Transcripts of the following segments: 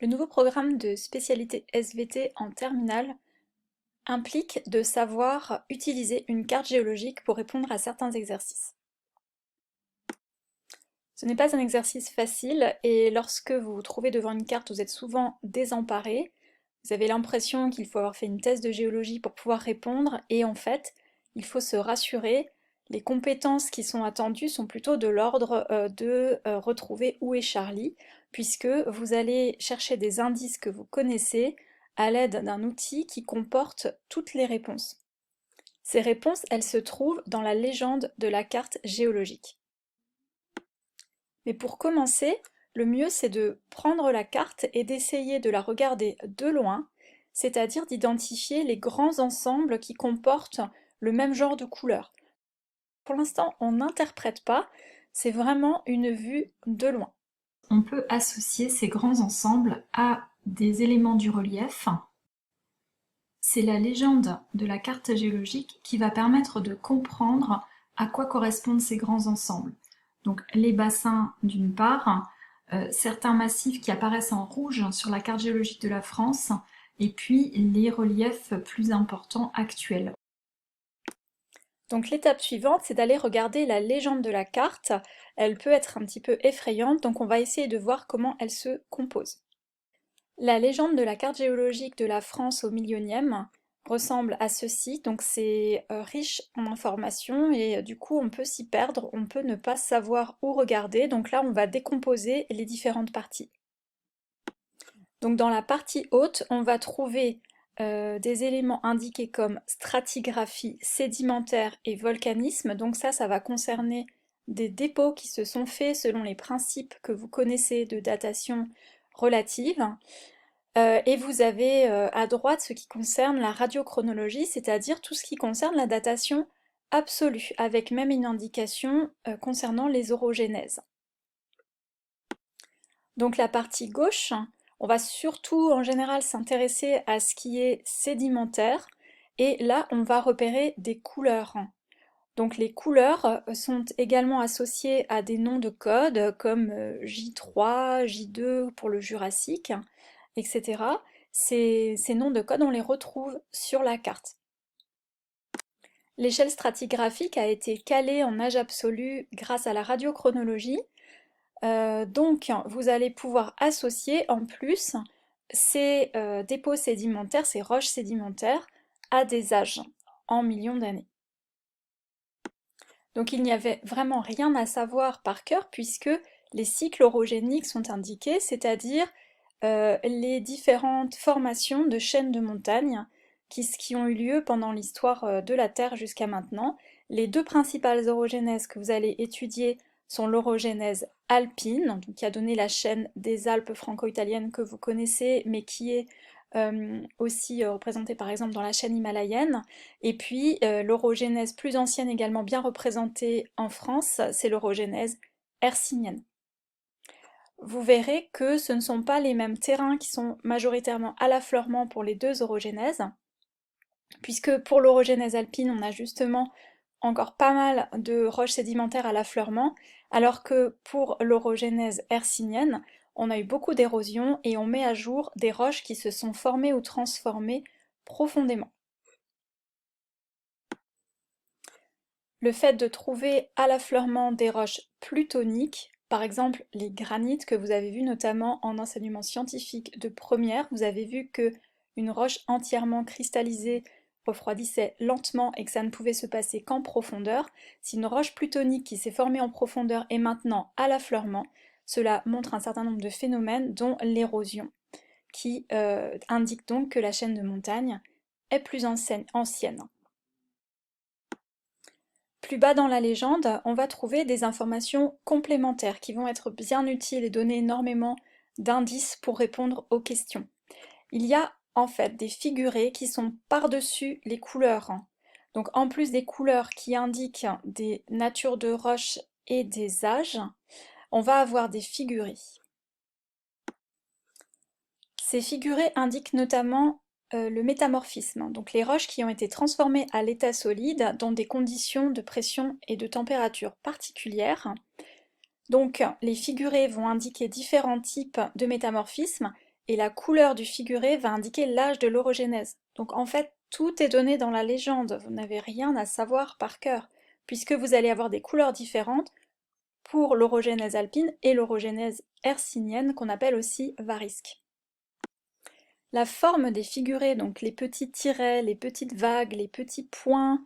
Le nouveau programme de spécialité SVT en terminale implique de savoir utiliser une carte géologique pour répondre à certains exercices. Ce n'est pas un exercice facile et lorsque vous vous trouvez devant une carte, vous êtes souvent désemparé. Vous avez l'impression qu'il faut avoir fait une thèse de géologie pour pouvoir répondre et en fait, il faut se rassurer. Les compétences qui sont attendues sont plutôt de l'ordre de retrouver où est Charlie, puisque vous allez chercher des indices que vous connaissez à l'aide d'un outil qui comporte toutes les réponses. Ces réponses, elles se trouvent dans la légende de la carte géologique. Mais pour commencer, le mieux c'est de prendre la carte et d'essayer de la regarder de loin, c'est-à-dire d'identifier les grands ensembles qui comportent le même genre de couleurs. Pour l'instant, on n'interprète pas, c'est vraiment une vue de loin. On peut associer ces grands ensembles à des éléments du relief. C'est la légende de la carte géologique qui va permettre de comprendre à quoi correspondent ces grands ensembles. Donc les bassins d'une part, certains massifs qui apparaissent en rouge sur la carte géologique de la France, et puis les reliefs plus importants actuels. Donc l'étape suivante, c'est d'aller regarder la légende de la carte. Elle peut être un petit peu effrayante, donc on va essayer de voir comment elle se compose. La légende de la carte géologique de la France au millionième ressemble à ceci, donc c'est riche en informations et du coup on peut s'y perdre, on peut ne pas savoir où regarder, donc là on va décomposer les différentes parties. Donc dans la partie haute, on va trouver des éléments indiqués comme stratigraphie, sédimentaire et volcanisme, donc ça va concerner des dépôts qui se sont faits selon les principes que vous connaissez de datation relative. Et vous avez à droite ce qui concerne la radiochronologie, c'est-à-dire tout ce qui concerne la datation absolue, avec même une indication concernant les orogénèses. Donc la partie gauche, on va surtout en général s'intéresser à ce qui est sédimentaire, et là on va repérer des couleurs. Donc les couleurs sont également associées à des noms de code comme J3, J2 pour le Jurassique, etc. Ces noms de code, on les retrouve sur la carte. L'échelle stratigraphique a été calée en âge absolu grâce à la radiochronologie. Donc vous allez pouvoir associer en plus ces dépôts sédimentaires, ces roches sédimentaires, à des âges en millions d'années. Donc il n'y avait vraiment rien à savoir par cœur puisque les cycles orogéniques sont indiqués, c'est-à-dire les différentes formations de chaînes de montagnes qui ont eu lieu pendant l'histoire de la Terre jusqu'à maintenant. Les deux principales orogénèses que vous allez étudier sont l'orogénèse alpine, donc qui a donné la chaîne des Alpes franco-italiennes que vous connaissez, mais qui est aussi représentée par exemple dans la chaîne himalayenne, et puis l'orogénèse plus ancienne également bien représentée en France, c'est l'orogénèse hercynienne. Vous verrez que ce ne sont pas les mêmes terrains qui sont majoritairement à l'affleurement pour les deux orogénèses, puisque pour l'orogénèse alpine, on a justement encore pas mal de roches sédimentaires à l'affleurement, alors que pour l'orogénèse hercynienne, on a eu beaucoup d'érosion et on met à jour des roches qui se sont formées ou transformées profondément. Le fait de trouver à l'affleurement des roches plutoniques, par exemple les granites que vous avez vu notamment en enseignement scientifique de première, vous avez vu que une roche entièrement cristallisée refroidissait lentement et que ça ne pouvait se passer qu'en profondeur. Si une roche plutonique qui s'est formée en profondeur est maintenant à l'affleurement, cela montre un certain nombre de phénomènes dont l'érosion, qui indique donc que la chaîne de montagne est plus ancienne. Plus bas dans la légende, on va trouver des informations complémentaires qui vont être bien utiles et donner énormément d'indices pour répondre aux questions. Il y a en fait des figurés qui sont par-dessus les couleurs. Donc en plus des couleurs qui indiquent des natures de roches et des âges, on va avoir des figurés. Ces figurés indiquent notamment le métamorphisme, donc les roches qui ont été transformées à l'état solide dans des conditions de pression et de température particulières. Donc les figurés vont indiquer différents types de métamorphisme et la couleur du figuré va indiquer l'âge de l'orogénèse. Donc en fait, tout est donné dans la légende, vous n'avez rien à savoir par cœur, puisque vous allez avoir des couleurs différentes pour l'orogénèse alpine et l'orogénèse hercynienne qu'on appelle aussi varisque. La forme des figurés, donc les petits tirets, les petites vagues, les petits points,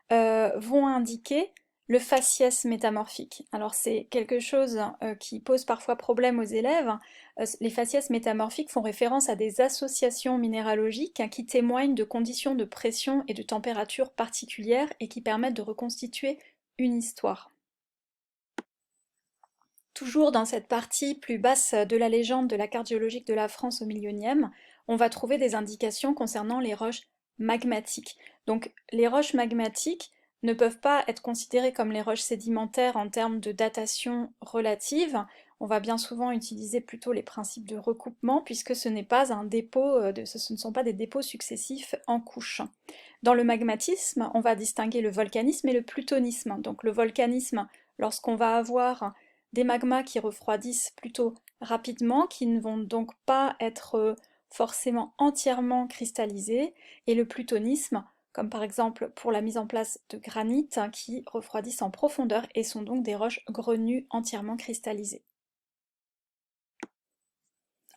vont indiquer le faciès métamorphique. Alors c'est quelque chose qui pose parfois problème aux élèves. Les faciès métamorphiques font référence à des associations minéralogiques qui témoignent de conditions de pression et de température particulières et qui permettent de reconstituer une histoire. Toujours dans cette partie plus basse de la légende de la carte géologique de la France au millionième, on va trouver des indications concernant les roches magmatiques. Donc les roches magmatiques ne peuvent pas être considérées comme les roches sédimentaires en termes de datation relative. On va bien souvent utiliser plutôt les principes de recoupement puisque ce n'est pas un dépôt, ce ne sont pas des dépôts successifs en couches. Dans le magmatisme, on va distinguer le volcanisme et le plutonisme. Donc le volcanisme, lorsqu'on va avoir des magmas qui refroidissent plutôt rapidement, qui ne vont donc pas être forcément entièrement cristallisés, et le plutonisme, comme par exemple pour la mise en place de granit, qui refroidissent en profondeur et sont donc des roches grenues entièrement cristallisées.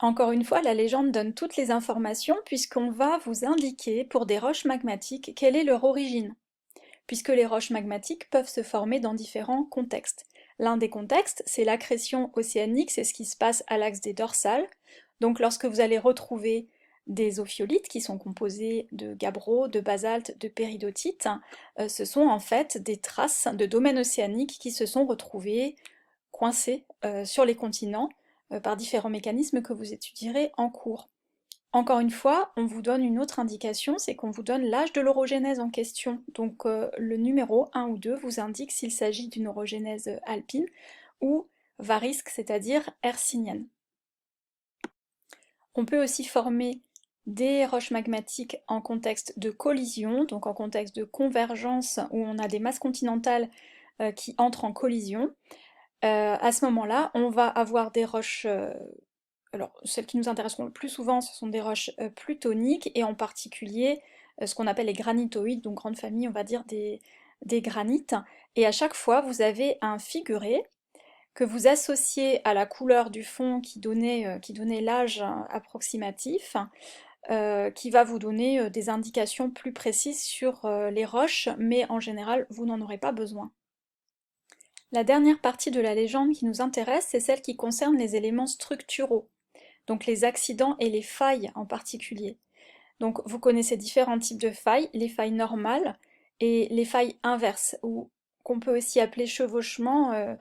Encore une fois, la légende donne toutes les informations puisqu'on va vous indiquer pour des roches magmatiques quelle est leur origine, puisque les roches magmatiques peuvent se former dans différents contextes. L'un des contextes, c'est l'accrétion océanique, c'est ce qui se passe à l'axe des dorsales. Donc lorsque vous allez retrouver des ophiolites qui sont composés de gabbro, de basalte, de péridotite, ce sont en fait des traces de domaines océaniques qui se sont retrouvés coincés sur les continents par différents mécanismes que vous étudierez en cours. Encore une fois, on vous donne une autre indication, c'est qu'on vous donne l'âge de l'orogénèse en question. Donc le numéro 1 ou 2 vous indique s'il s'agit d'une orogénèse alpine ou varisque, c'est-à-dire hercynienne. On peut aussi former des roches magmatiques en contexte de collision, donc en contexte de convergence où on a des masses continentales qui entrent en collision. À ce moment-là, on va avoir des roches alors, celles qui nous intéresseront le plus souvent, ce sont des roches plutoniques, et en particulier ce qu'on appelle les granitoïdes, donc grande famille, on va dire, des granites. Et à chaque fois, vous avez un figuré que vous associez à la couleur du fond qui donnait l'âge approximatif, qui va vous donner des indications plus précises sur les roches, mais en général, vous n'en aurez pas besoin. La dernière partie de la légende qui nous intéresse, c'est celle qui concerne les éléments structuraux, donc les accidents et les failles en particulier. Donc vous connaissez différents types de failles, les failles normales et les failles inverses, ou qu'on peut aussi appeler chevauchement.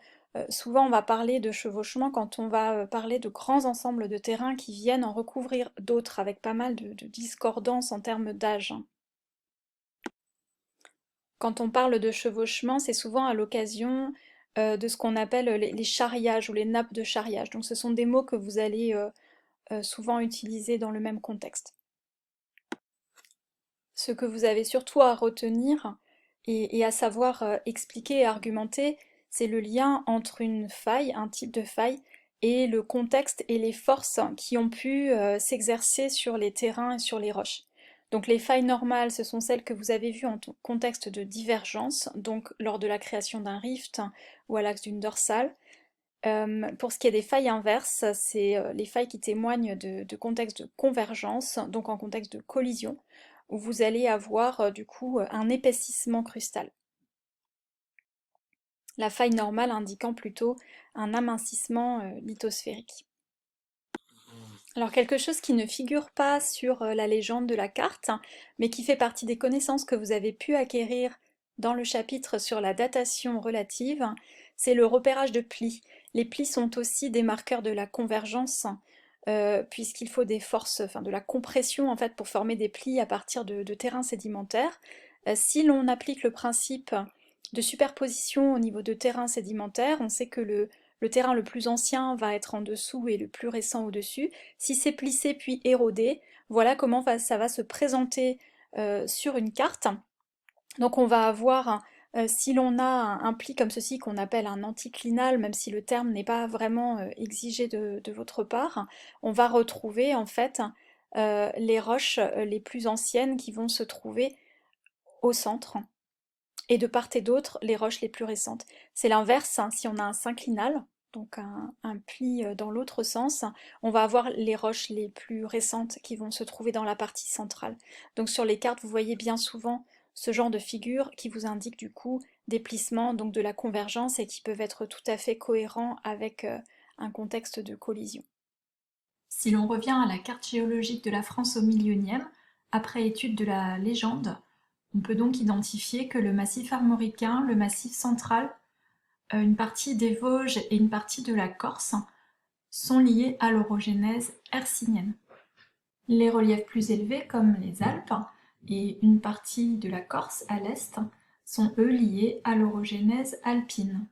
Souvent on va parler de chevauchement quand on va parler de grands ensembles de terrains qui viennent en recouvrir d'autres, avec pas mal de discordances en termes d'âge. Quand on parle de chevauchement, c'est souvent à l'occasion de ce qu'on appelle les charriages ou les nappes de charriage. Donc ce sont des mots que vous allez souvent utilisés dans le même contexte. Ce que vous avez surtout à retenir et à savoir expliquer et argumenter, c'est le lien entre une faille, un type de faille, et le contexte et les forces qui ont pu s'exercer sur les terrains et sur les roches. Donc les failles normales, ce sont celles que vous avez vues en contexte de divergence, donc lors de la création d'un rift ou à l'axe d'une dorsale. Pour ce qui est des failles inverses, c'est les failles qui témoignent de contextes de convergence, donc en contexte de collision, où vous allez avoir du coup un épaississement crustal. La faille normale indiquant plutôt un amincissement lithosphérique. Alors quelque chose qui ne figure pas sur la légende de la carte, mais qui fait partie des connaissances que vous avez pu acquérir dans le chapitre sur la datation relative, c'est le repérage de plis. Les plis sont aussi des marqueurs de la convergence, puisqu'il faut des forces, enfin de la compression en fait pour former des plis à partir de terrains sédimentaires. Si l'on applique le principe de superposition au niveau de terrains sédimentaires, on sait que le terrain le plus ancien va être en dessous et le plus récent au-dessus. Si c'est plissé puis érodé, voilà comment ça va se présenter sur une carte. Donc on va avoir Si l'on a un pli comme ceci qu'on appelle un anticlinal, même si le terme n'est pas vraiment exigé de votre part, on va retrouver en fait les roches les plus anciennes qui vont se trouver au centre et de part et d'autre les roches les plus récentes. C'est l'inverse, hein, si on a un synclinal, donc un pli dans l'autre sens, on va avoir les roches les plus récentes qui vont se trouver dans la partie centrale. Donc sur les cartes, vous voyez bien souvent ce genre de figure qui vous indique du coup des plissements, donc de la convergence et qui peuvent être tout à fait cohérents avec un contexte de collision. Si l'on revient à la carte géologique de la France au millionième, après étude de la légende, on peut donc identifier que le massif armoricain, le massif central, une partie des Vosges et une partie de la Corse sont liés à l'orogénèse hercynienne. Les reliefs plus élevés, comme les Alpes et une partie de la Corse à l'est, sont eux liés à l'orogénèse alpine.